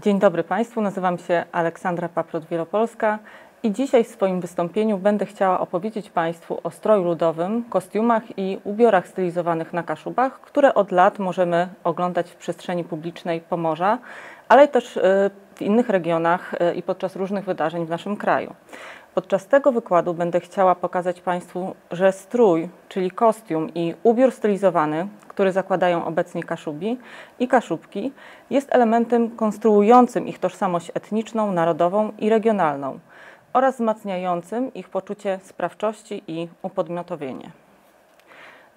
Dzień dobry Państwu, nazywam się Aleksandra Paprot-Wielopolska i dzisiaj w swoim wystąpieniu będę chciała opowiedzieć Państwu o stroju ludowym, kostiumach i ubiorach stylizowanych na Kaszubach, które od lat możemy oglądać w przestrzeni publicznej Pomorza, ale też w innych regionach i podczas różnych wydarzeń w naszym kraju. Podczas tego wykładu będę chciała pokazać Państwu, że strój, czyli kostium i ubiór stylizowany, który zakładają obecnie Kaszubi i Kaszubki, jest elementem konstruującym ich tożsamość etniczną, narodową i regionalną oraz wzmacniającym ich poczucie sprawczości i upodmiotowienie.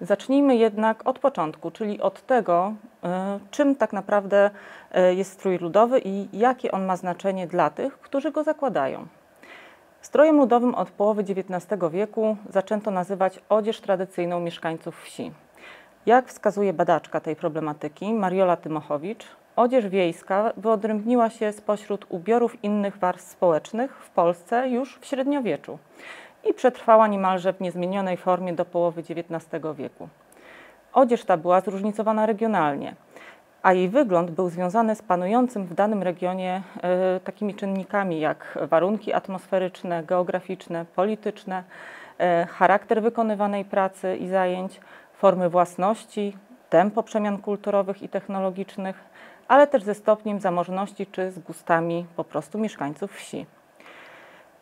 Zacznijmy jednak od początku, czyli od tego, czym tak naprawdę jest strój ludowy i jakie on ma znaczenie dla tych, którzy go zakładają. Strojem ludowym od połowy XIX wieku zaczęto nazywać odzież tradycyjną mieszkańców wsi. Jak wskazuje badaczka tej problematyki, Mariola Tymochowicz, odzież wiejska wyodrębniła się spośród ubiorów innych warstw społecznych w Polsce już w średniowieczu i przetrwała niemalże w niezmienionej formie do połowy XIX wieku. Odzież ta była zróżnicowana regionalnie, a jej wygląd był związany z panującym w danym regionie takimi czynnikami jak warunki atmosferyczne, geograficzne, polityczne, charakter wykonywanej pracy i zajęć, formy własności, tempo przemian kulturowych i technologicznych, ale też ze stopniem zamożności czy z gustami po prostu mieszkańców wsi.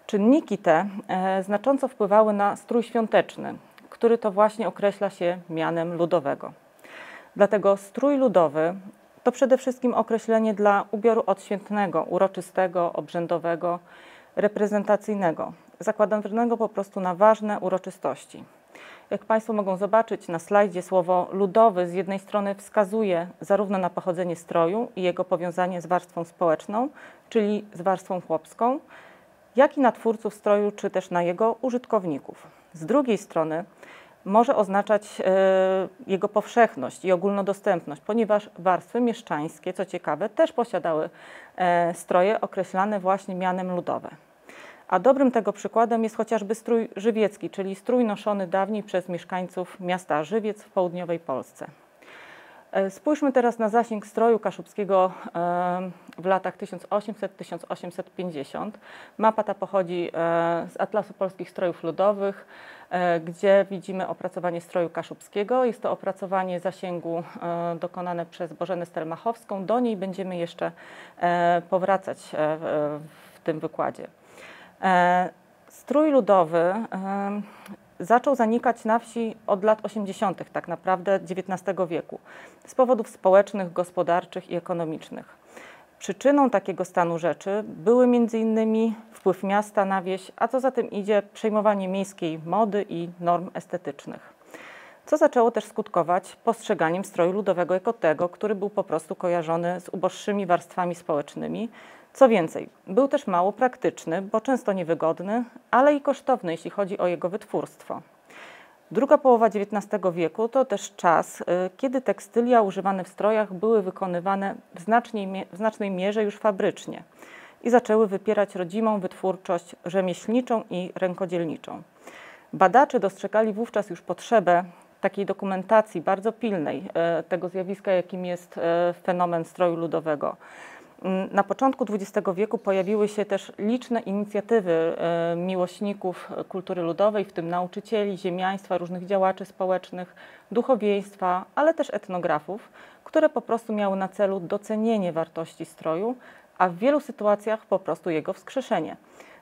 Czynniki te znacząco wpływały na strój świąteczny, który to właśnie określa się mianem ludowego. Dlatego strój ludowy to przede wszystkim określenie dla ubioru odświętnego, uroczystego, obrzędowego, reprezentacyjnego, zakładanego po prostu na ważne uroczystości. Jak Państwo mogą zobaczyć na slajdzie, słowo ludowy z jednej strony wskazuje zarówno na pochodzenie stroju i jego powiązanie z warstwą społeczną, czyli z warstwą chłopską, jak i na twórców stroju, czy też na jego użytkowników. Z drugiej strony może oznaczać jego powszechność i ogólnodostępność, ponieważ warstwy mieszczańskie, co ciekawe, też posiadały stroje określane właśnie mianem ludowe. A dobrym tego przykładem jest chociażby strój żywiecki, czyli strój noszony dawniej przez mieszkańców miasta Żywiec w południowej Polsce. Spójrzmy teraz na zasięg stroju kaszubskiego w latach 1800–1850. Mapa ta pochodzi z Atlasu Polskich Strojów Ludowych, gdzie widzimy opracowanie stroju kaszubskiego. Jest to opracowanie zasięgu dokonane przez Bożenę Stelmachowską. Do niej będziemy jeszcze powracać w tym wykładzie. Strój ludowy zaczął zanikać na wsi od lat 80. tak naprawdę XIX wieku z powodów społecznych, gospodarczych i ekonomicznych. Przyczyną takiego stanu rzeczy były m.in. wpływ miasta na wieś, a co za tym idzie przejmowanie miejskiej mody i norm estetycznych, co zaczęło też skutkować postrzeganiem stroju ludowego jako tego, który był po prostu kojarzony z uboższymi warstwami społecznymi. Co więcej, był też mało praktyczny, bo często niewygodny, ale i kosztowny, jeśli chodzi o jego wytwórstwo. Druga połowa XIX wieku to też czas, kiedy tekstylia używane w strojach były wykonywane w znacznej mierze już fabrycznie i zaczęły wypierać rodzimą wytwórczość rzemieślniczą i rękodzielniczą. Badacze dostrzegali wówczas już potrzebę takiej dokumentacji bardzo pilnej tego zjawiska, jakim jest fenomen stroju ludowego. Na początku XX wieku pojawiły się też liczne inicjatywy miłośników kultury ludowej, w tym nauczycieli, ziemiaństwa, różnych działaczy społecznych, duchowieństwa, ale też etnografów, które po prostu miały na celu docenienie wartości stroju, a w wielu sytuacjach po prostu jego wskrzeszenie.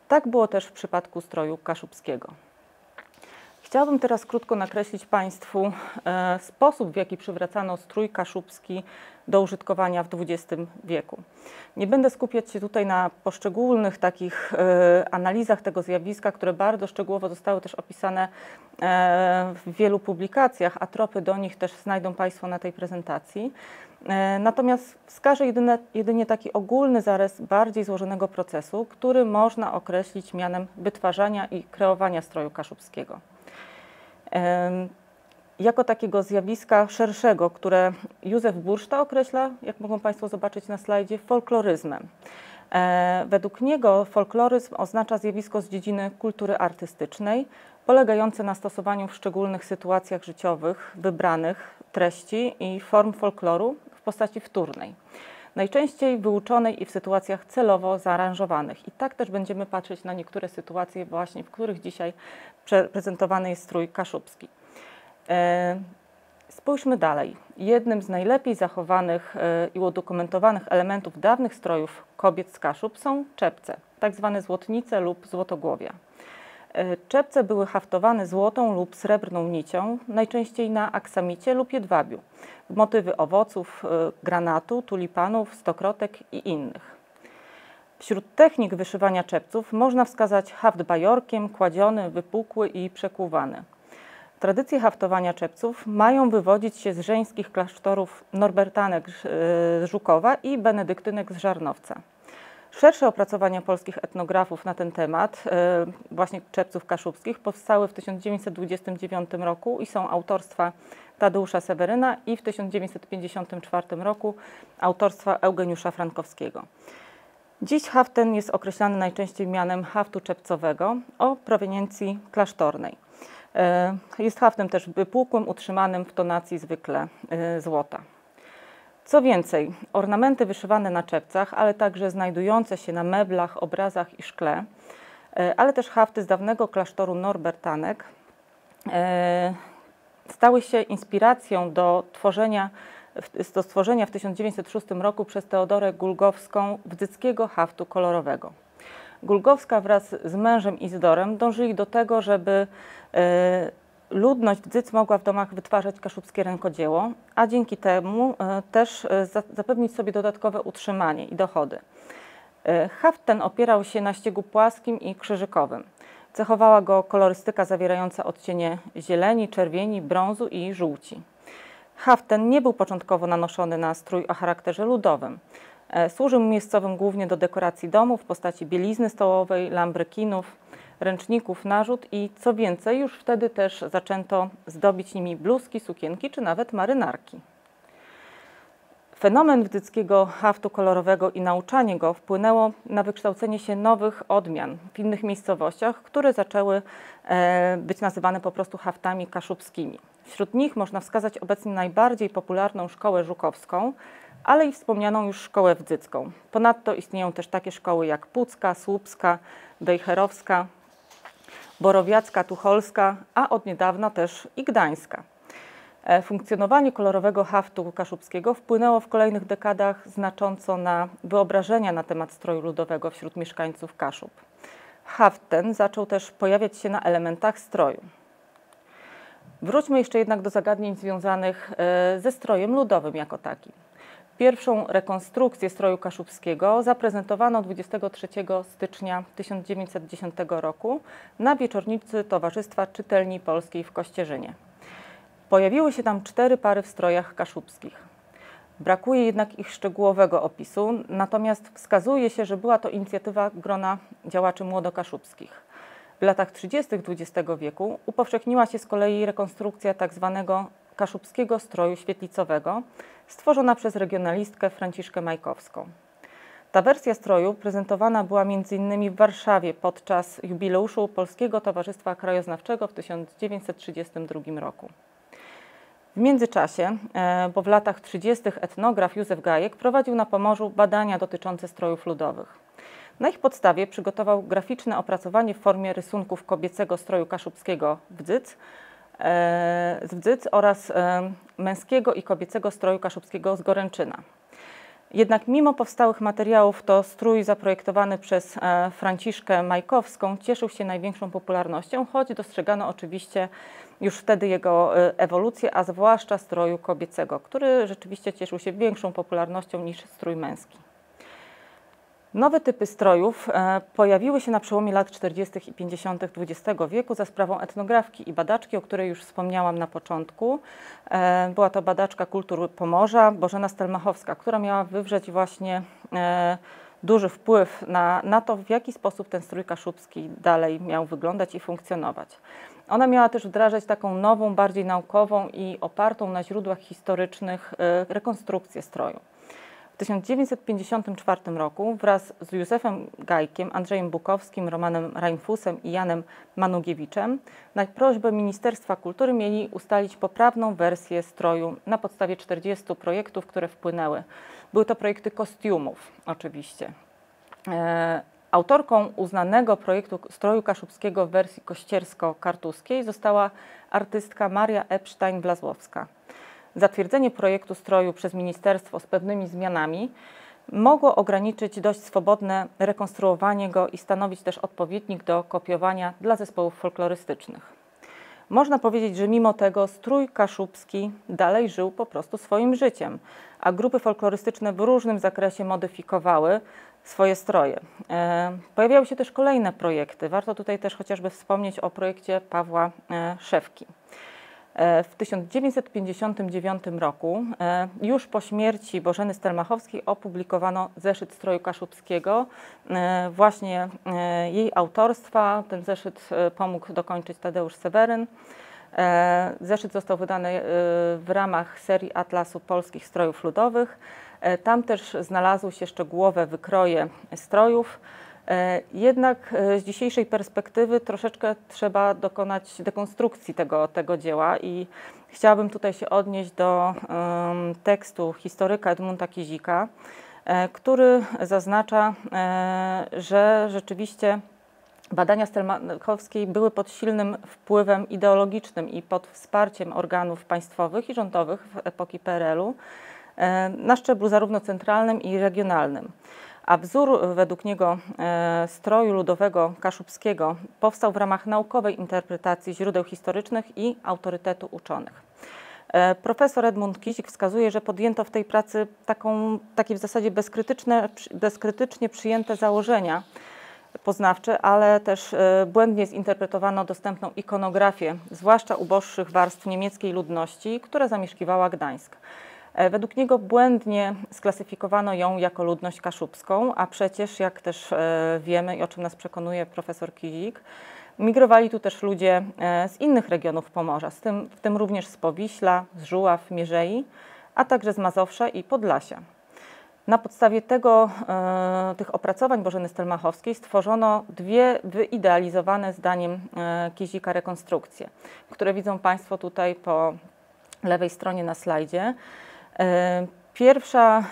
Tak było też w przypadku stroju kaszubskiego. Chciałabym teraz krótko nakreślić Państwu sposób, w jaki przywracano strój kaszubski do użytkowania w XX wieku. Nie będę skupiać się tutaj na poszczególnych takich analizach tego zjawiska, które bardzo szczegółowo zostały też opisane w wielu publikacjach, a tropy do nich też znajdą Państwo na tej prezentacji. Natomiast wskażę jedynie taki ogólny zarys bardziej złożonego procesu, który można określić mianem wytwarzania i kreowania stroju kaszubskiego. Jako takiego zjawiska szerszego, które Józef Burszta określa, jak mogą Państwo zobaczyć na slajdzie, folkloryzmem. Według niego folkloryzm oznacza zjawisko z dziedziny kultury artystycznej, polegające na stosowaniu w szczególnych sytuacjach życiowych wybranych treści i form folkloru w postaci wtórnej. najczęściej wyuczonej i w sytuacjach celowo zaaranżowanych. I tak też będziemy patrzeć na niektóre sytuacje właśnie, w których dzisiaj prezentowany jest strój kaszubski. Spójrzmy dalej. Jednym z najlepiej zachowanych i udokumentowanych elementów dawnych strojów kobiet z Kaszub są czepce, tak zwane złotnice lub złotogłowia. Czepce były haftowane złotą lub srebrną nicią, najczęściej na aksamicie lub jedwabiu, w motywy owoców, granatu, tulipanów, stokrotek i innych. Wśród technik wyszywania czepców można wskazać haft bajorkiem, kładziony, wypukły i przekłuwany. Tradycje haftowania czepców mają wywodzić się z żeńskich klasztorów norbertanek z Żukowa i benedyktynek z Żarnowca. Szersze opracowania polskich etnografów na ten temat, właśnie czepców kaszubskich, powstały w 1929 roku i są autorstwa Tadeusza Seweryna i w 1954 roku autorstwa Eugeniusza Frankowskiego. Dziś haft ten jest określany najczęściej mianem haftu czepcowego o proweniencji klasztornej. Jest haftem też wypukłym, utrzymanym w tonacji zwykle złota. Co więcej, ornamenty wyszywane na czepcach, ale także znajdujące się na meblach, obrazach i szkle, ale też hafty z dawnego klasztoru norbertanek stały się inspiracją do stworzenia w 1906 roku przez Teodorę Gulgowską wdzyckiego haftu kolorowego. Gulgowska wraz z mężem Izydorem dążyli do tego, żeby ludność Wdzyc mogła w domach wytwarzać kaszubskie rękodzieło, a dzięki temu też zapewnić sobie dodatkowe utrzymanie i dochody. Haft ten opierał się na ściegu płaskim i krzyżykowym. Cechowała go kolorystyka zawierająca odcienie zieleni, czerwieni, brązu i żółci. Haft ten nie był początkowo nanoszony na strój o charakterze ludowym. Służył miejscowym głównie do dekoracji domów w postaci bielizny stołowej, lambrekinów, ręczników, narzut i co więcej, już wtedy też zaczęto zdobić nimi bluzki, sukienki czy nawet marynarki. Fenomen wdzyckiego haftu kolorowego i nauczanie go wpłynęło na wykształcenie się nowych odmian w innych miejscowościach, które zaczęły być nazywane po prostu haftami kaszubskimi. Wśród nich można wskazać obecnie najbardziej popularną szkołę żukowską, ale i wspomnianą już szkołę wdzycką. Ponadto istnieją też takie szkoły jak pucka, słupska, wejherowska, borowiacka, tucholska, a od niedawna też i gdańska. Funkcjonowanie kolorowego haftu kaszubskiego wpłynęło w kolejnych dekadach znacząco na wyobrażenia na temat stroju ludowego wśród mieszkańców Kaszub. Haft ten zaczął też pojawiać się na elementach stroju. Wróćmy jeszcze jednak do zagadnień związanych ze strojem ludowym jako takim. Pierwszą rekonstrukcję stroju kaszubskiego zaprezentowano 23 stycznia 1910 roku na wieczornicy Towarzystwa Czytelni Polskiej w Kościerzynie. Pojawiły się tam 4 pary w strojach kaszubskich. Brakuje jednak ich szczegółowego opisu, natomiast wskazuje się, że była to inicjatywa grona działaczy młodokaszubskich. W latach 30. XX wieku upowszechniła się z kolei rekonstrukcja tzw. kaszubskiego stroju świetlicowego, stworzona przez regionalistkę Franciszkę Majkowską. Ta wersja stroju prezentowana była m.in. w Warszawie podczas jubileuszu Polskiego Towarzystwa Krajoznawczego w 1932 roku. W międzyczasie, bo w latach 30. etnograf Józef Gajek prowadził na Pomorzu badania dotyczące strojów ludowych. Na ich podstawie przygotował graficzne opracowanie w formie rysunków kobiecego stroju kaszubskiego z Wdzyc oraz męskiego i kobiecego stroju kaszubskiego z Goręczyna. Jednak mimo powstałych materiałów to strój zaprojektowany przez Franciszkę Majkowską cieszył się największą popularnością, choć dostrzegano oczywiście już wtedy jego ewolucję, a zwłaszcza stroju kobiecego, który rzeczywiście cieszył się większą popularnością niż strój męski. Nowe typy strojów pojawiły się na przełomie lat 40. i 50. XX wieku za sprawą etnografki i badaczki, o której już wspomniałam na początku. Była to badaczka kultur Pomorza, Bożena Stelmachowska, która miała wywrzeć właśnie duży wpływ na to, w jaki sposób ten strój kaszubski dalej miał wyglądać i funkcjonować. Ona miała też wdrażać taką nową, bardziej naukową i opartą na źródłach historycznych rekonstrukcję stroju. W 1954 roku wraz z Józefem Gajkiem, Andrzejem Bukowskim, Romanem Reinfusem i Janem Manugiewiczem na prośbę Ministerstwa Kultury mieli ustalić poprawną wersję stroju na podstawie 40 projektów, które wpłynęły. Były to projekty kostiumów oczywiście. Autorką uznanego projektu stroju kaszubskiego w wersji kościersko-kartuskiej została artystka Maria Epstein-Blazłowska. Zatwierdzenie projektu stroju przez ministerstwo z pewnymi zmianami mogło ograniczyć dość swobodne rekonstruowanie go i stanowić też odpowiednik do kopiowania dla zespołów folklorystycznych. Można powiedzieć, że mimo tego strój kaszubski dalej żył po prostu swoim życiem, a grupy folklorystyczne w różnym zakresie modyfikowały swoje stroje. Pojawiały się też kolejne projekty. Warto tutaj też chociażby wspomnieć o projekcie Pawła Szewki. W 1959 roku, już po śmierci Bożeny Stelmachowskiej, opublikowano zeszyt stroju kaszubskiego, właśnie jej autorstwa. Ten zeszyt pomógł dokończyć Tadeusz Seweryn. Zeszyt został wydany w ramach serii Atlasu Polskich Strojów Ludowych. Tam też znalazły się szczegółowe wykroje strojów. Jednak z dzisiejszej perspektywy troszeczkę trzeba dokonać dekonstrukcji tego dzieła i chciałabym tutaj się odnieść do tekstu historyka Edmunda Kizika, który zaznacza, że rzeczywiście badania Stelmachowskiej były pod silnym wpływem ideologicznym i pod wsparciem organów państwowych i rządowych w epoki PRL-u na szczeblu zarówno centralnym i regionalnym. A wzór według niego stroju ludowego kaszubskiego powstał w ramach naukowej interpretacji źródeł historycznych i autorytetu uczonych. Profesor Edmund Kizik wskazuje, że podjęto w tej pracy takie w zasadzie bezkrytycznie przyjęte założenia poznawcze, ale też błędnie zinterpretowano dostępną ikonografię, zwłaszcza uboższych warstw niemieckiej ludności, która zamieszkiwała Gdańsk. Według niego błędnie sklasyfikowano ją jako ludność kaszubską, a przecież, jak też wiemy i o czym nas przekonuje profesor Kizik, migrowali tu też ludzie z innych regionów Pomorza, w tym również z Powiśla, z Żuław, Mierzei, a także z Mazowsza i Podlasia. Na podstawie tych opracowań Bożeny Stelmachowskiej stworzono dwie wyidealizowane zdaniem Kizika rekonstrukcje, które widzą Państwo tutaj po lewej stronie na slajdzie. Pierwsza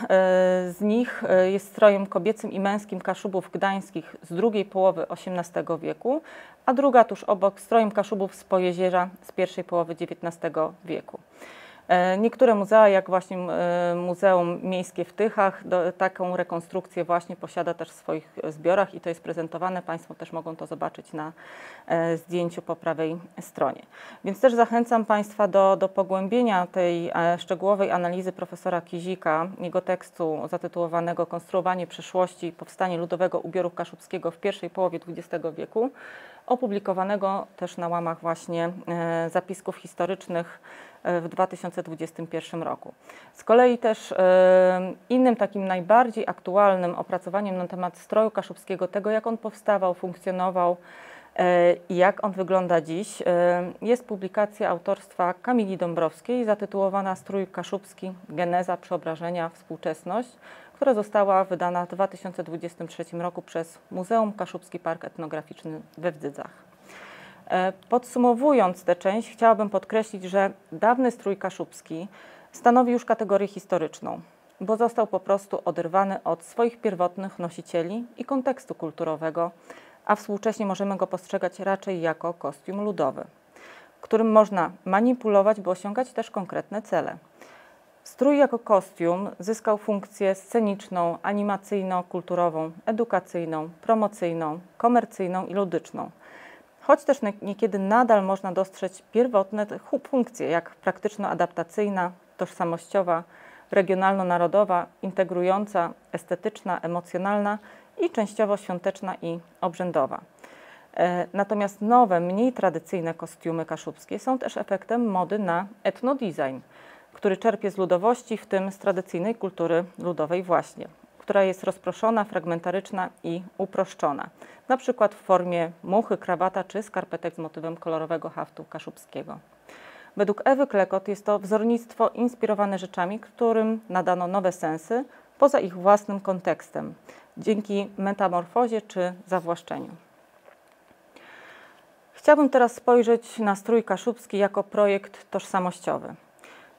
z nich jest strojem kobiecym i męskim Kaszubów gdańskich z drugiej połowy XVIII wieku, a druga tuż obok strojem Kaszubów z Pojezierza z pierwszej połowy XIX wieku. Niektóre muzea, jak właśnie Muzeum Miejskie w Tychach, taką rekonstrukcję właśnie posiada też w swoich zbiorach i to jest prezentowane. Państwo też mogą to zobaczyć na zdjęciu po prawej stronie. Więc też zachęcam Państwa do pogłębienia tej szczegółowej analizy profesora Kizika, jego tekstu zatytułowanego Konstruowanie przyszłości i powstanie ludowego ubioru kaszubskiego w pierwszej połowie XX wieku, opublikowanego też na łamach właśnie zapisków historycznych w 2021 roku. Z kolei też innym takim najbardziej aktualnym opracowaniem na temat stroju kaszubskiego, tego jak on powstawał, funkcjonował i jak on wygląda dziś, jest publikacja autorstwa Kamili Dąbrowskiej zatytułowana Strój kaszubski, geneza, przeobrażenia, współczesność, która została wydana w 2023 roku przez Muzeum Kaszubski Park Etnograficzny we Wdzydzach. Podsumowując tę część, chciałabym podkreślić, że dawny strój kaszubski stanowi już kategorię historyczną, bo został po prostu oderwany od swoich pierwotnych nosicieli i kontekstu kulturowego, a współcześnie możemy go postrzegać raczej jako kostium ludowy, którym można manipulować, by osiągać też konkretne cele. Strój jako kostium zyskał funkcję sceniczną, animacyjno-kulturową, edukacyjną, promocyjną, komercyjną i ludyczną. Choć też niekiedy nadal można dostrzec pierwotne funkcje, jak praktyczno-adaptacyjna, tożsamościowa, regionalno-narodowa, integrująca, estetyczna, emocjonalna i częściowo świąteczna i obrzędowa. Natomiast nowe, mniej tradycyjne kostiumy kaszubskie są też efektem mody na etnodesign, który czerpie z ludowości, w tym z tradycyjnej kultury ludowej właśnie, która jest rozproszona, fragmentaryczna i uproszczona, na przykład w formie muchy, krawata czy skarpetek z motywem kolorowego haftu kaszubskiego. Według Ewy Klekot jest to wzornictwo inspirowane rzeczami, którym nadano nowe sensy, poza ich własnym kontekstem, dzięki metamorfozie czy zawłaszczeniu. Chciałabym teraz spojrzeć na strój kaszubski jako projekt tożsamościowy.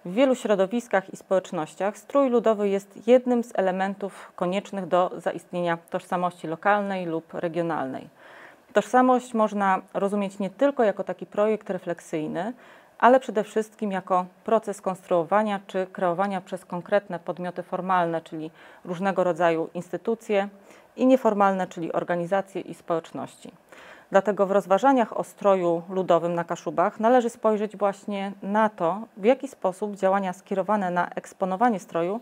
W wielu środowiskach i społecznościach strój ludowy jest jednym z elementów koniecznych do zaistnienia tożsamości lokalnej lub regionalnej. Tożsamość można rozumieć nie tylko jako taki projekt refleksyjny, ale przede wszystkim jako proces konstruowania czy kreowania przez konkretne podmioty formalne, czyli różnego rodzaju instytucje, i nieformalne, czyli organizacje i społeczności. Dlatego w rozważaniach o stroju ludowym na Kaszubach należy spojrzeć właśnie na to, w jaki sposób działania skierowane na eksponowanie stroju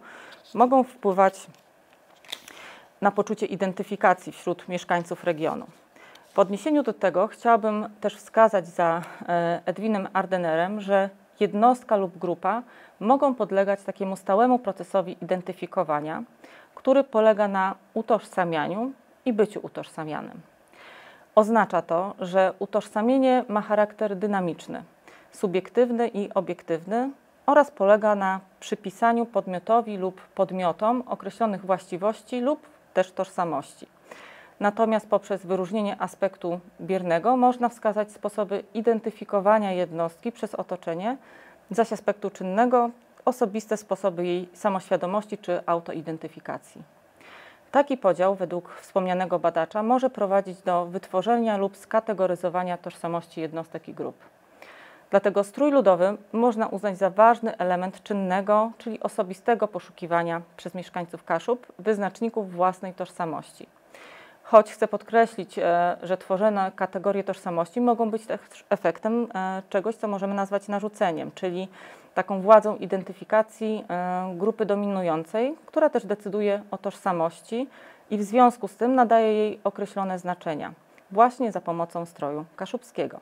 mogą wpływać na poczucie identyfikacji wśród mieszkańców regionu. W odniesieniu do tego chciałabym też wskazać za Edwinem Ardenerem, że jednostka lub grupa mogą podlegać takiemu stałemu procesowi identyfikowania, który polega na utożsamianiu i byciu utożsamianym. Oznacza to, że utożsamienie ma charakter dynamiczny, subiektywny i obiektywny oraz polega na przypisaniu podmiotowi lub podmiotom określonych właściwości lub też tożsamości. Natomiast poprzez wyróżnienie aspektu biernego można wskazać sposoby identyfikowania jednostki przez otoczenie, zaś aspektu czynnego osobiste sposoby jej samoświadomości czy autoidentyfikacji. Taki podział według wspomnianego badacza może prowadzić do wytworzenia lub skategoryzowania tożsamości jednostek i grup. Dlatego strój ludowy można uznać za ważny element czynnego, czyli osobistego poszukiwania przez mieszkańców Kaszub wyznaczników własnej tożsamości. Choć chcę podkreślić, że tworzone kategorie tożsamości mogą być też efektem czegoś, co możemy nazwać narzuceniem, czyli taką władzą identyfikacji grupy dominującej, która też decyduje o tożsamości i w związku z tym nadaje jej określone znaczenia, właśnie za pomocą stroju kaszubskiego.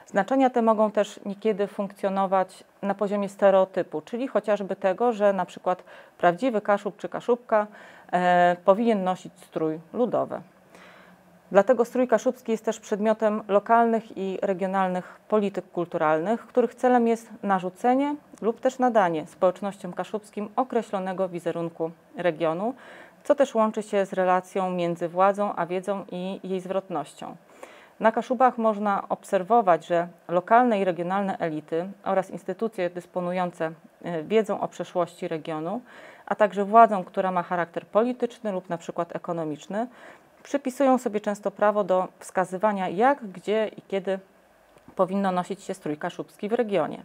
Znaczenia te mogą też niekiedy funkcjonować na poziomie stereotypu, czyli chociażby tego, że na przykład prawdziwy Kaszub czy Kaszubka powinien nosić strój ludowy. Dlatego strój kaszubski jest też przedmiotem lokalnych i regionalnych polityk kulturalnych, których celem jest narzucenie lub też nadanie społecznościom kaszubskim określonego wizerunku regionu, co też łączy się z relacją między władzą a wiedzą i jej zwrotnością. Na Kaszubach można obserwować, że lokalne i regionalne elity oraz instytucje dysponujące wiedzą o przeszłości regionu, a także władzą, która ma charakter polityczny lub na przykład ekonomiczny, przypisują sobie często prawo do wskazywania, jak, gdzie i kiedy powinno nosić się strój kaszubski w regionie.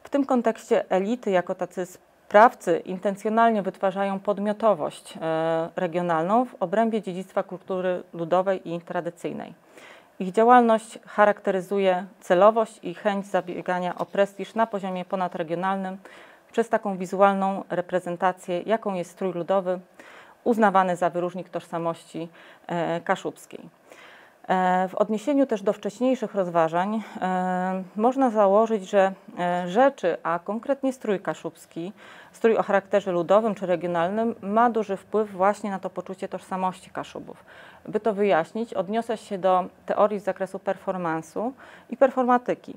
W tym kontekście elity jako tacy sprawcy intencjonalnie wytwarzają podmiotowość regionalną w obrębie dziedzictwa kultury ludowej i tradycyjnej. Ich działalność charakteryzuje celowość i chęć zabiegania o prestiż na poziomie ponadregionalnym przez taką wizualną reprezentację, jaką jest strój ludowy, uznawany za wyróżnik tożsamości kaszubskiej. W odniesieniu też do wcześniejszych rozważań można założyć, że rzeczy, a konkretnie strój kaszubski, strój o charakterze ludowym czy regionalnym, ma duży wpływ właśnie na to poczucie tożsamości Kaszubów. By to wyjaśnić, odniosę się do teorii z zakresu performansu i performatyki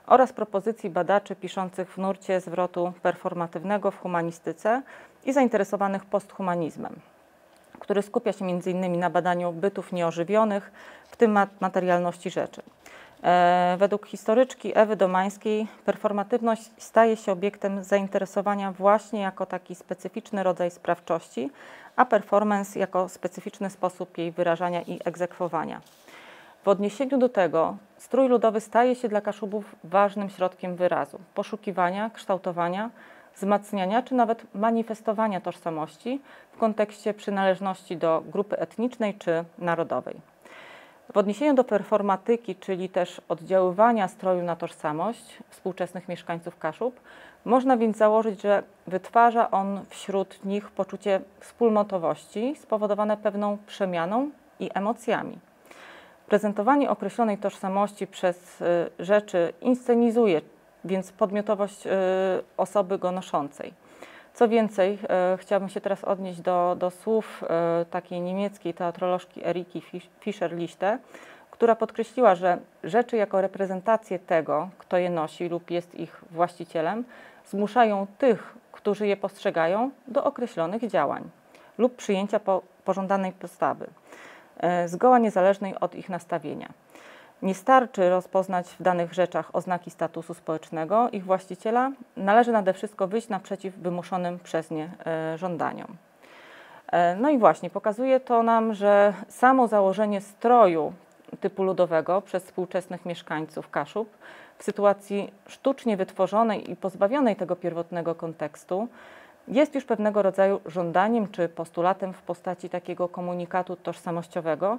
oraz propozycji badaczy piszących w nurcie zwrotu performatywnego w humanistyce i zainteresowanych posthumanizmem, który skupia się m.in. na badaniu bytów nieożywionych, w tym materialności rzeczy. Według historyczki Ewy Domańskiej performatywność staje się obiektem zainteresowania właśnie jako taki specyficzny rodzaj sprawczości, a performance jako specyficzny sposób jej wyrażania i egzekwowania. W odniesieniu do tego strój ludowy staje się dla Kaszubów ważnym środkiem wyrazu, poszukiwania, kształtowania, wzmacniania czy nawet manifestowania tożsamości w kontekście przynależności do grupy etnicznej czy narodowej. W odniesieniu do performatyki, czyli też oddziaływania stroju na tożsamość współczesnych mieszkańców Kaszub, można więc założyć, że wytwarza on wśród nich poczucie wspólnotowości spowodowane pewną przemianą i emocjami. Prezentowanie określonej tożsamości przez rzeczy inscenizuje więc podmiotowość osoby go noszącej. Co więcej, chciałabym się teraz odnieść do słów takiej niemieckiej teatrolożki Eriki Fischer-Lichte, która podkreśliła, że rzeczy jako reprezentację tego, kto je nosi lub jest ich właścicielem, zmuszają tych, którzy je postrzegają, do określonych działań. lub przyjęcia pożądanej postawy, zgoła niezależnej od ich nastawienia. Nie starczy rozpoznać w danych rzeczach oznaki statusu społecznego ich właściciela, należy nade wszystko wyjść naprzeciw wymuszonym przez nie żądaniom. No i właśnie, pokazuje to nam, że samo założenie stroju typu ludowego przez współczesnych mieszkańców Kaszub w sytuacji sztucznie wytworzonej i pozbawionej tego pierwotnego kontekstu jest już pewnego rodzaju żądaniem czy postulatem w postaci takiego komunikatu tożsamościowego,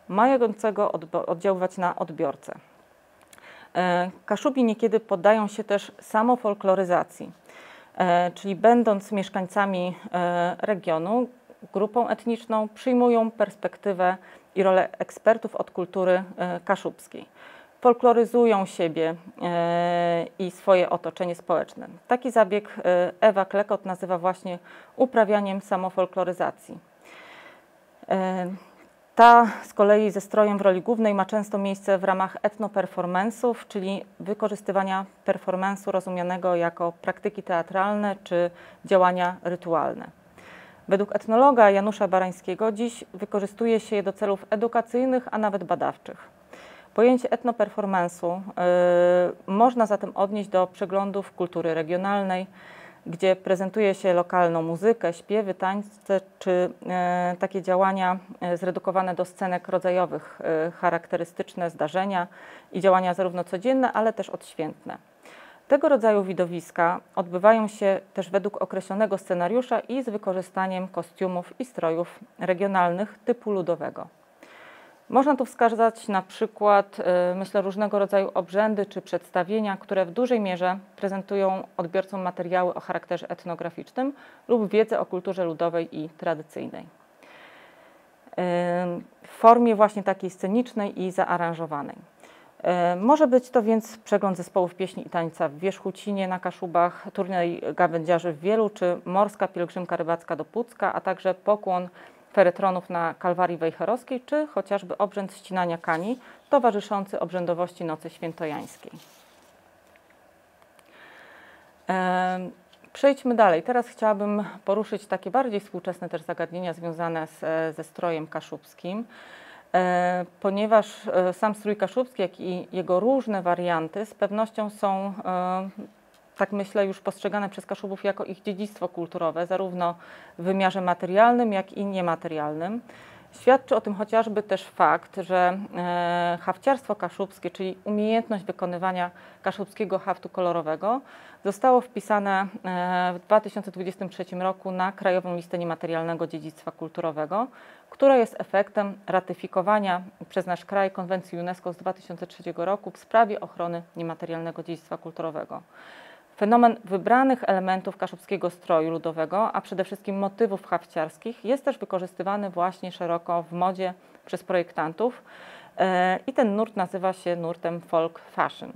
mającego oddziaływać na odbiorcę. Kaszubi niekiedy poddają się też samofolkloryzacji, czyli będąc mieszkańcami regionu, grupą etniczną, przyjmują perspektywę i rolę ekspertów od kultury kaszubskiej. Folkloryzują siebie i swoje otoczenie społeczne. Taki zabieg Ewa Klekot nazywa właśnie uprawianiem samofolkloryzacji. Ta z kolei ze strojem w roli głównej ma często miejsce w ramach etnoperformance'ów, czyli wykorzystywania performance'u rozumianego jako praktyki teatralne czy działania rytualne. Według etnologa Janusza Barańskiego dziś wykorzystuje się je do celów edukacyjnych, a nawet badawczych. Pojęcie etnoperformance'u można zatem odnieść do przeglądów kultury regionalnej, gdzie prezentuje się lokalną muzykę, śpiewy, tańce czy takie działania zredukowane do scenek rodzajowych, charakterystyczne zdarzenia i działania zarówno codzienne, ale też odświętne. Tego rodzaju widowiska odbywają się też według określonego scenariusza i z wykorzystaniem kostiumów i strojów regionalnych typu ludowego. Można tu wskazać na przykład, myślę, różnego rodzaju obrzędy czy przedstawienia, które w dużej mierze prezentują odbiorcom materiały o charakterze etnograficznym lub wiedzę o kulturze ludowej i tradycyjnej. W formie właśnie takiej scenicznej i zaaranżowanej. Może być to więc przegląd zespołów pieśni i tańca w Wierzchucinie na Kaszubach, turniej gawędziarzy w Wielu czy morska pielgrzymka rybacka do Pucka, a także pokłon feretronów na Kalwarii Wejherowskiej, czy chociażby obrzęd ścinania kani towarzyszący obrzędowości Nocy Świętojańskiej. Przejdźmy dalej. Teraz chciałabym poruszyć takie bardziej współczesne też zagadnienia związane ze strojem kaszubskim, ponieważ sam strój kaszubski, jak i jego różne warianty z pewnością są, tak myślę, już postrzegane przez Kaszubów jako ich dziedzictwo kulturowe, zarówno w wymiarze materialnym, jak i niematerialnym. Świadczy o tym chociażby też fakt, że hafciarstwo kaszubskie, czyli umiejętność wykonywania kaszubskiego haftu kolorowego, zostało wpisane w 2023 roku na Krajową Listę Niematerialnego Dziedzictwa Kulturowego, która jest efektem ratyfikowania przez nasz kraj konwencji UNESCO z 2003 roku w sprawie ochrony niematerialnego dziedzictwa kulturowego. Fenomen wybranych elementów kaszubskiego stroju ludowego, a przede wszystkim motywów hafciarskich, jest też wykorzystywany właśnie szeroko w modzie przez projektantów i ten nurt nazywa się nurtem folk fashion.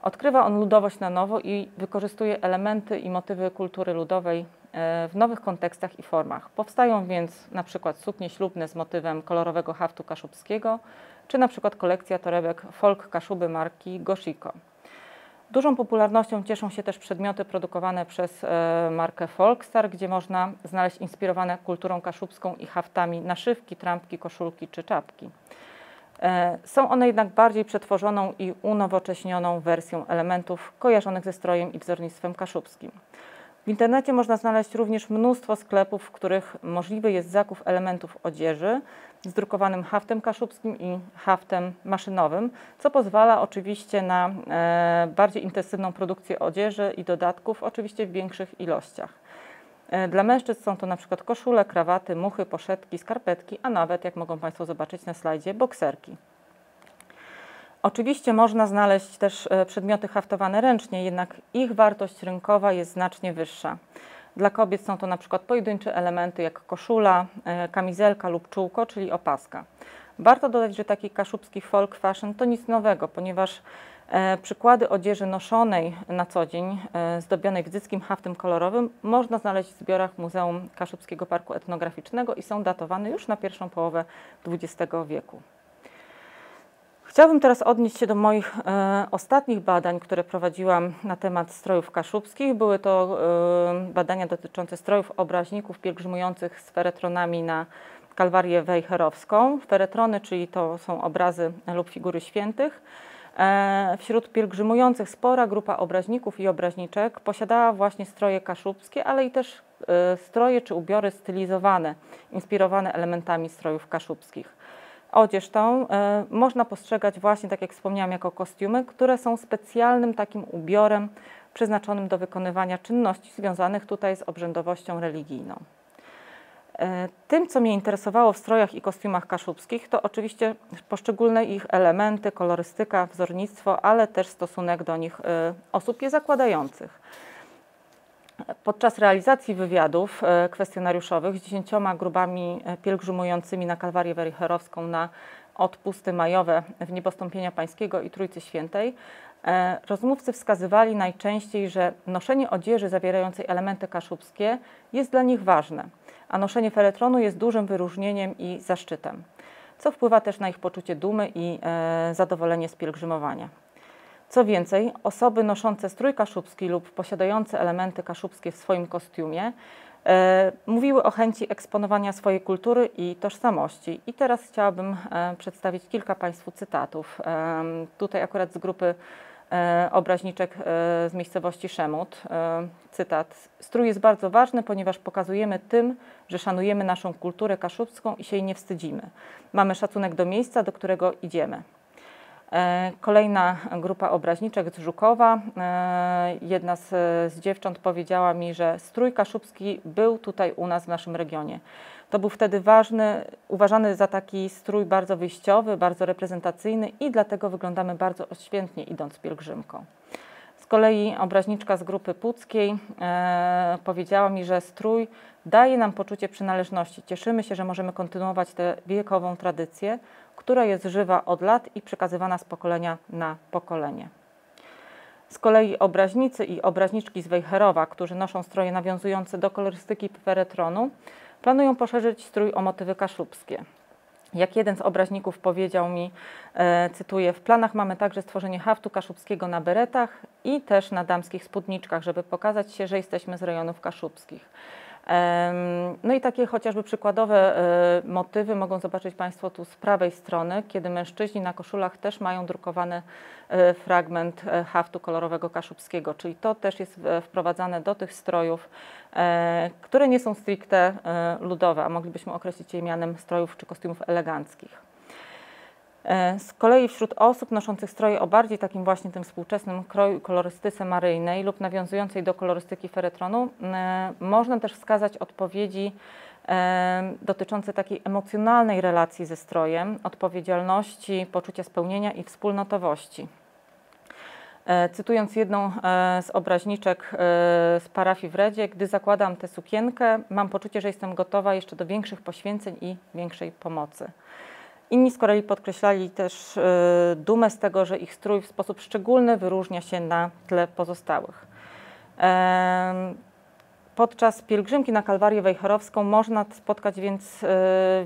Odkrywa on ludowość na nowo i wykorzystuje elementy i motywy kultury ludowej w nowych kontekstach i formach. Powstają więc na przykład suknie ślubne z motywem kolorowego haftu kaszubskiego, czy na przykład kolekcja torebek folk Kaszuby marki Goshiko. Dużą popularnością cieszą się też przedmioty produkowane przez markę Folkstar, gdzie można znaleźć inspirowane kulturą kaszubską i haftami naszywki, trampki, koszulki czy czapki. Są one jednak bardziej przetworzoną i unowocześnioną wersją elementów kojarzonych ze strojem i wzornictwem kaszubskim. W internecie można znaleźć również mnóstwo sklepów, w których możliwy jest zakup elementów odzieży z drukowanym haftem kaszubskim i haftem maszynowym, co pozwala oczywiście na bardziej intensywną produkcję odzieży i dodatków, oczywiście w większych ilościach. Dla mężczyzn są to na przykład koszule, krawaty, muchy, poszetki, skarpetki, a nawet, jak mogą Państwo zobaczyć na slajdzie, bokserki. Oczywiście można znaleźć też przedmioty haftowane ręcznie, jednak ich wartość rynkowa jest znacznie wyższa. Dla kobiet są to na przykład pojedyncze elementy jak koszula, kamizelka lub czółko, czyli opaska. Warto dodać, że taki kaszubski folk fashion to nic nowego, ponieważ przykłady odzieży noszonej na co dzień, zdobionej wzyckim haftem kolorowym, można znaleźć w zbiorach Muzeum Kaszubskiego Parku Etnograficznego i są datowane już na pierwszą połowę XX wieku. Chciałabym teraz odnieść się do moich ostatnich badań, które prowadziłam na temat strojów kaszubskich. Były to badania dotyczące strojów obraźników pielgrzymujących z feretronami na Kalwarię Wejherowską. Feretrony, czyli to są obrazy lub figury świętych. Wśród pielgrzymujących spora grupa obraźników i obraźniczek posiadała właśnie stroje kaszubskie, ale i też stroje czy ubiory stylizowane, inspirowane elementami strojów kaszubskich. Odzież tą można postrzegać właśnie, tak jak wspomniałam, jako kostiumy, które są specjalnym takim ubiorem przeznaczonym do wykonywania czynności związanych tutaj z obrzędowością religijną. Tym, co mnie interesowało w strojach i kostiumach kaszubskich, to oczywiście poszczególne ich elementy, kolorystyka, wzornictwo, ale też stosunek do nich osób je zakładających. Podczas realizacji wywiadów kwestionariuszowych z 10 grupami pielgrzymującymi na Kalwarię Wejherowską na odpusty majowe w Niebostąpienia Pańskiego i Trójcy Świętej, rozmówcy wskazywali najczęściej, że noszenie odzieży zawierającej elementy kaszubskie jest dla nich ważne, a noszenie feletronu jest dużym wyróżnieniem i zaszczytem, co wpływa też na ich poczucie dumy i zadowolenie z pielgrzymowania. Co więcej, osoby noszące strój kaszubski lub posiadające elementy kaszubskie w swoim kostiumie mówiły o chęci eksponowania swojej kultury i tożsamości. I teraz chciałabym przedstawić kilka Państwu cytatów. Tutaj akurat z grupy obraźniczek z miejscowości Szemut. Cytat: strój jest bardzo ważny, ponieważ pokazujemy tym, że szanujemy naszą kulturę kaszubską i się jej nie wstydzimy. Mamy szacunek do miejsca, do którego idziemy. Kolejna grupa obraźniczek z Żukowa. Jedna z dziewcząt powiedziała mi, że strój kaszubski był tutaj u nas w naszym regionie. To był wtedy uważany za taki strój bardzo wyjściowy, bardzo reprezentacyjny i dlatego wyglądamy bardzo odświętnie, idąc pielgrzymką. Z kolei obraźniczka z grupy puckiej powiedziała mi, że strój daje nam poczucie przynależności. Cieszymy się, że możemy kontynuować tę wiekową tradycję, która jest żywa od lat i przekazywana z pokolenia na pokolenie. Z kolei obraźnicy i obraźniczki z Wejherowa, którzy noszą stroje nawiązujące do kolorystyki feretronu, planują poszerzyć strój o motywy kaszubskie. Jak jeden z obraźników powiedział mi, cytuję: w planach mamy także stworzenie haftu kaszubskiego na beretach i też na damskich spódniczkach, żeby pokazać się, że jesteśmy z rejonów kaszubskich. No i takie chociażby przykładowe motywy mogą zobaczyć Państwo tu z prawej strony, kiedy mężczyźni na koszulach też mają drukowany fragment haftu kolorowego kaszubskiego, czyli to też jest wprowadzane do tych strojów, które nie są stricte ludowe, a moglibyśmy określić je mianem strojów czy kostiumów eleganckich. Z kolei wśród osób noszących stroje o bardziej takim właśnie tym współczesnym kroju, kolorystyce maryjnej lub nawiązującej do kolorystyki feretronu, można też wskazać odpowiedzi dotyczące takiej emocjonalnej relacji ze strojem, odpowiedzialności, poczucia spełnienia i wspólnotowości. Cytując jedną z obraźniczek z parafii w Redzie: gdy zakładam tę sukienkę, mam poczucie, że jestem gotowa jeszcze do większych poświęceń i większej pomocy. Inni z kolei podkreślali też dumę z tego, że ich strój w sposób szczególny wyróżnia się na tle pozostałych. Podczas pielgrzymki na Kalwarię Wejherowską można spotkać więc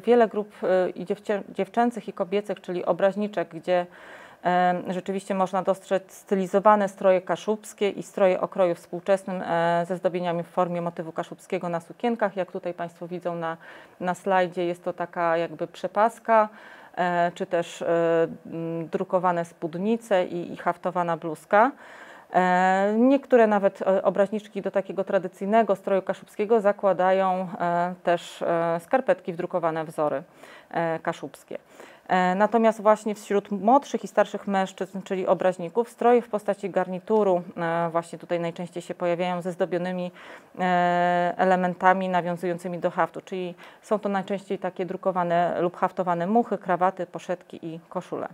wiele grup i dziewczęcych i kobiecych, czyli obraźniczek, gdzie rzeczywiście można dostrzec stylizowane stroje kaszubskie i stroje o kroju współczesnym ze zdobieniami w formie motywu kaszubskiego na sukienkach. Jak tutaj Państwo widzą na slajdzie, jest to taka jakby przepaska, czy też drukowane spódnice i haftowana bluzka. Niektóre nawet obraźniczki do takiego tradycyjnego stroju kaszubskiego zakładają też skarpetki w drukowane wzory kaszubskie. Natomiast właśnie wśród młodszych i starszych mężczyzn, czyli obraźników, stroje w postaci garnituru właśnie tutaj najczęściej się pojawiają ze zdobionymi elementami nawiązującymi do haftu, czyli są to najczęściej takie drukowane lub haftowane muchy, krawaty, poszetki i koszule.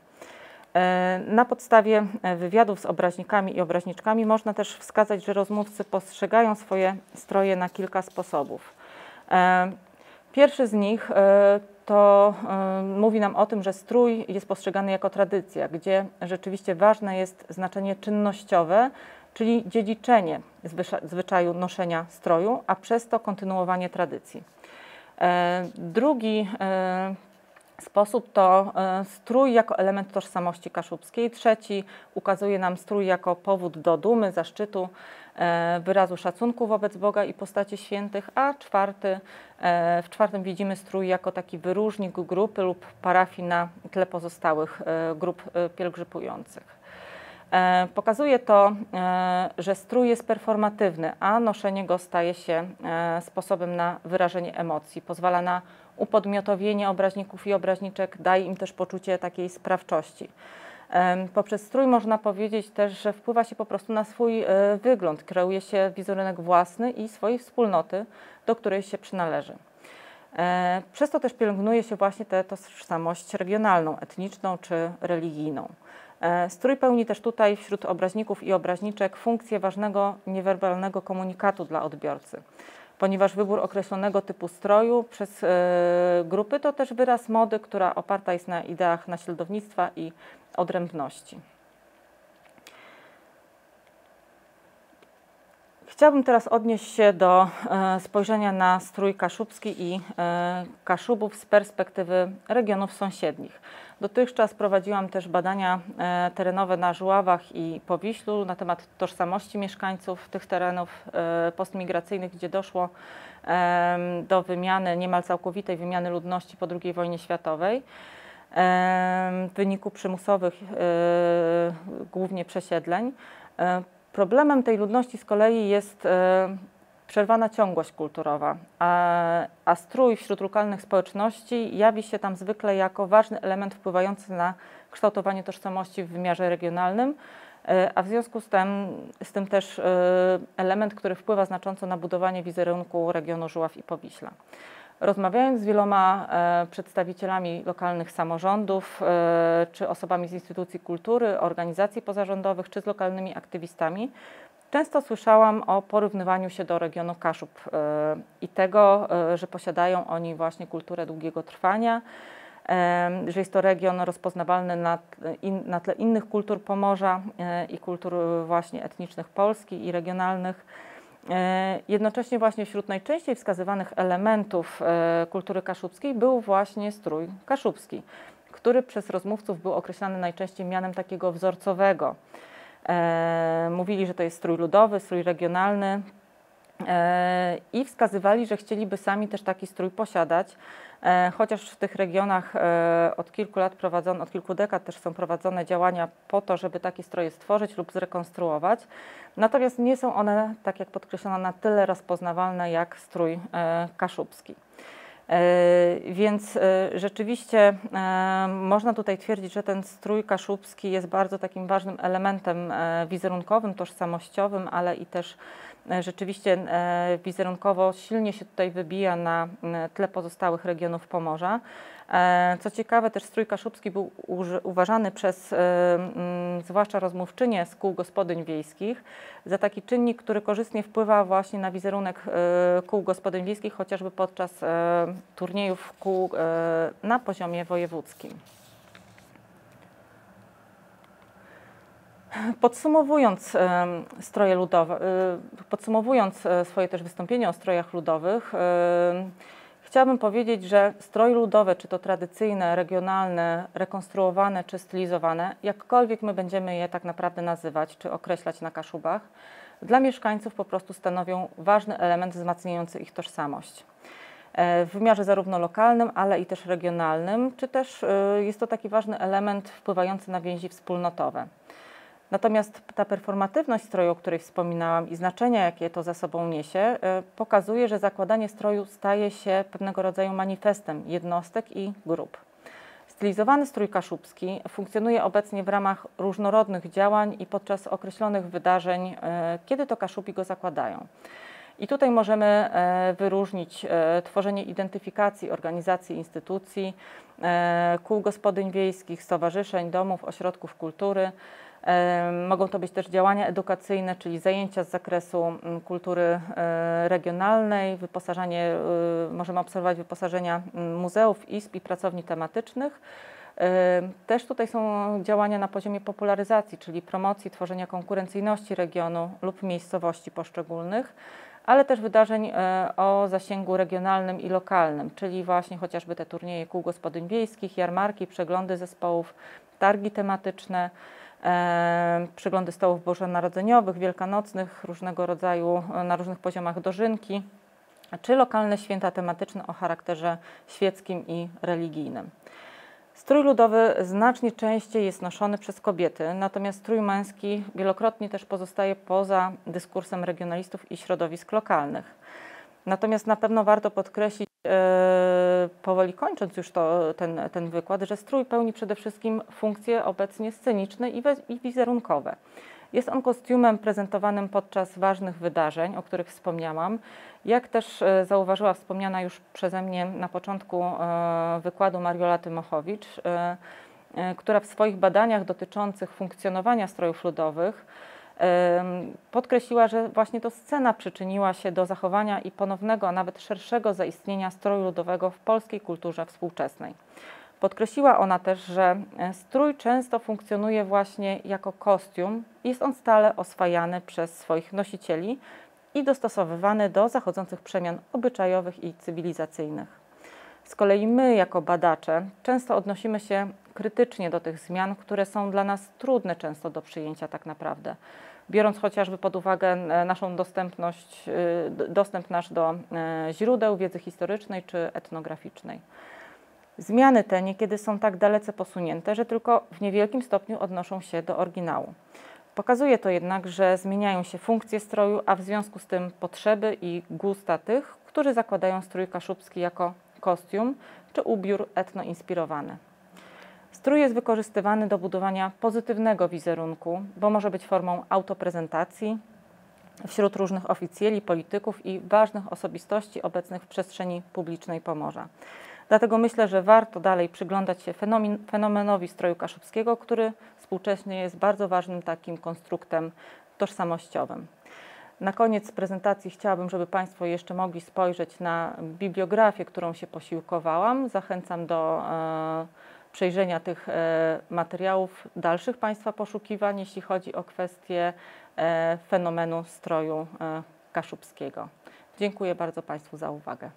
Na podstawie wywiadów z obraźnikami i obraźniczkami można też wskazać, że rozmówcy postrzegają swoje stroje na kilka sposobów. Pierwszy z nich to mówi nam o tym, że strój jest postrzegany jako tradycja, gdzie rzeczywiście ważne jest znaczenie czynnościowe, czyli dziedziczenie zwyczaju noszenia stroju, a przez to kontynuowanie tradycji. Drugi sposób to strój jako element tożsamości kaszubskiej. Trzeci ukazuje nam strój jako powód do dumy, zaszczytu, wyrazu szacunku wobec Boga i postaci świętych, a w czwartym widzimy strój jako taki wyróżnik grupy lub parafii na tle pozostałych grup pielgrzymujących. Pokazuje to, że strój jest performatywny, a noszenie go staje się sposobem na wyrażenie emocji. Pozwala na upodmiotowienie obraźników i obraźniczek, daje im też poczucie takiej sprawczości. Poprzez strój można powiedzieć też, że wpływa się po prostu na swój wygląd, kreuje się wizerunek własny i swojej wspólnoty, do której się przynależy. Przez to też pielęgnuje się właśnie tę tożsamość regionalną, etniczną czy religijną. Strój pełni też tutaj wśród obraźników i obraźniczek funkcję ważnego niewerbalnego komunikatu dla odbiorcy, ponieważ wybór określonego typu stroju przez grupy to też wyraz mody, która oparta jest na ideach naśladownictwa i odrębności. Chciałabym teraz odnieść się do spojrzenia na strój kaszubski i Kaszubów z perspektywy regionów sąsiednich. Dotychczas prowadziłam też badania terenowe na Żuławach i Powiślu na temat tożsamości mieszkańców tych terenów postmigracyjnych, gdzie doszło do wymiany, niemal całkowitej wymiany ludności po II wojnie światowej w wyniku przymusowych głównie przesiedleń. Problemem tej ludności z kolei jest przerwana ciągłość kulturowa, a strój wśród lokalnych społeczności jawi się tam zwykle jako ważny element wpływający na kształtowanie tożsamości w wymiarze regionalnym, a w związku z tym też element, który wpływa znacząco na budowanie wizerunku regionu Żuław i Powiśla. Rozmawiając z wieloma przedstawicielami lokalnych samorządów, czy osobami z instytucji kultury, organizacji pozarządowych, czy z lokalnymi aktywistami, często słyszałam o porównywaniu się do regionu Kaszub i tego, że posiadają oni właśnie kulturę długiego trwania, że jest to region rozpoznawalny na tle innych kultur Pomorza i kultur właśnie etnicznych Polski i regionalnych. Jednocześnie właśnie wśród najczęściej wskazywanych elementów kultury kaszubskiej był właśnie strój kaszubski, który przez rozmówców był określany najczęściej mianem takiego wzorcowego. Mówili, że to jest strój ludowy, strój regionalny i wskazywali, że chcieliby sami też taki strój posiadać, chociaż w tych regionach od kilku lat od kilku dekad też są prowadzone działania po to, żeby takie stroje stworzyć lub zrekonstruować. Natomiast nie są one, tak jak podkreślono, na tyle rozpoznawalne jak strój kaszubski. Więc rzeczywiście można tutaj twierdzić, że ten strój kaszubski jest bardzo takim ważnym elementem wizerunkowym, tożsamościowym, ale i też rzeczywiście wizerunkowo silnie się tutaj wybija na tle pozostałych regionów Pomorza. Co ciekawe, też strój kaszubski był uważany przez zwłaszcza rozmówczynie z kół gospodyń wiejskich za taki czynnik, który korzystnie wpływa właśnie na wizerunek kół gospodyń wiejskich, chociażby podczas turniejów kół na poziomie wojewódzkim. Podsumowując swoje też wystąpienie o strojach ludowych, chciałabym powiedzieć, że stroje ludowe, czy to tradycyjne, regionalne, rekonstruowane, czy stylizowane, jakkolwiek my będziemy je tak naprawdę nazywać, czy określać na Kaszubach, dla mieszkańców po prostu stanowią ważny element wzmacniający ich tożsamość. W wymiarze zarówno lokalnym, ale i też regionalnym, czy też jest to taki ważny element wpływający na więzi wspólnotowe. Natomiast ta performatywność stroju, o której wspominałam i znaczenia, jakie to za sobą niesie, pokazuje, że zakładanie stroju staje się pewnego rodzaju manifestem jednostek i grup. Stylizowany strój kaszubski funkcjonuje obecnie w ramach różnorodnych działań i podczas określonych wydarzeń, kiedy to Kaszubi go zakładają. I tutaj możemy wyróżnić tworzenie identyfikacji organizacji, instytucji, kół gospodyń wiejskich, stowarzyszeń, domów, ośrodków kultury. Mogą to być też działania edukacyjne, czyli zajęcia z zakresu kultury regionalnej, możemy obserwować wyposażenia muzeów, izb i pracowni tematycznych. Też tutaj są działania na poziomie popularyzacji, czyli promocji, tworzenia konkurencyjności regionu lub miejscowości poszczególnych, ale też wydarzeń o zasięgu regionalnym i lokalnym, czyli właśnie chociażby te turnieje kół gospodyń wiejskich, jarmarki, przeglądy zespołów, targi tematyczne, przeglądy stołów bożonarodzeniowych, wielkanocnych, różnego rodzaju, na różnych poziomach dożynki, czy lokalne święta tematyczne o charakterze świeckim i religijnym. Strój ludowy znacznie częściej jest noszony przez kobiety, natomiast strój męski wielokrotnie też pozostaje poza dyskursem regionalistów i środowisk lokalnych. Natomiast na pewno warto podkreślić, powoli kończąc już ten wykład, że strój pełni przede wszystkim funkcje obecnie sceniczne i wizerunkowe. Jest on kostiumem prezentowanym podczas ważnych wydarzeń, o których wspomniałam. Jak też zauważyła wspomniana już przeze mnie na początku wykładu Mariola Tymochowicz, która w swoich badaniach dotyczących funkcjonowania strojów ludowych podkreśliła, że właśnie to scena przyczyniła się do zachowania i ponownego, a nawet szerszego zaistnienia stroju ludowego w polskiej kulturze współczesnej. Podkreśliła ona też, że strój często funkcjonuje właśnie jako kostium. Jest on stale oswajany przez swoich nosicieli i dostosowywany do zachodzących przemian obyczajowych i cywilizacyjnych. Z kolei my, jako badacze, często odnosimy się krytycznie do tych zmian, które są dla nas trudne często do przyjęcia tak naprawdę. Biorąc chociażby pod uwagę naszą dostęp nasz do źródeł wiedzy historycznej czy etnograficznej. Zmiany te niekiedy są tak dalece posunięte, że tylko w niewielkim stopniu odnoszą się do oryginału. Pokazuje to jednak, że zmieniają się funkcje stroju, a w związku z tym potrzeby i gusta tych, którzy zakładają strój kaszubski jako kostium czy ubiór etnoinspirowany. Strój jest wykorzystywany do budowania pozytywnego wizerunku, bo może być formą autoprezentacji wśród różnych oficjeli, polityków i ważnych osobistości obecnych w przestrzeni publicznej Pomorza. Dlatego myślę, że warto dalej przyglądać się fenomenowi stroju kaszubskiego, który współcześnie jest bardzo ważnym takim konstruktem tożsamościowym. Na koniec prezentacji chciałabym, żeby Państwo jeszcze mogli spojrzeć na bibliografię, którą się posiłkowałam. Zachęcam do przejrzenia tych materiałów, dalszych Państwa poszukiwań, jeśli chodzi o kwestię fenomenu stroju kaszubskiego. Dziękuję bardzo Państwu za uwagę.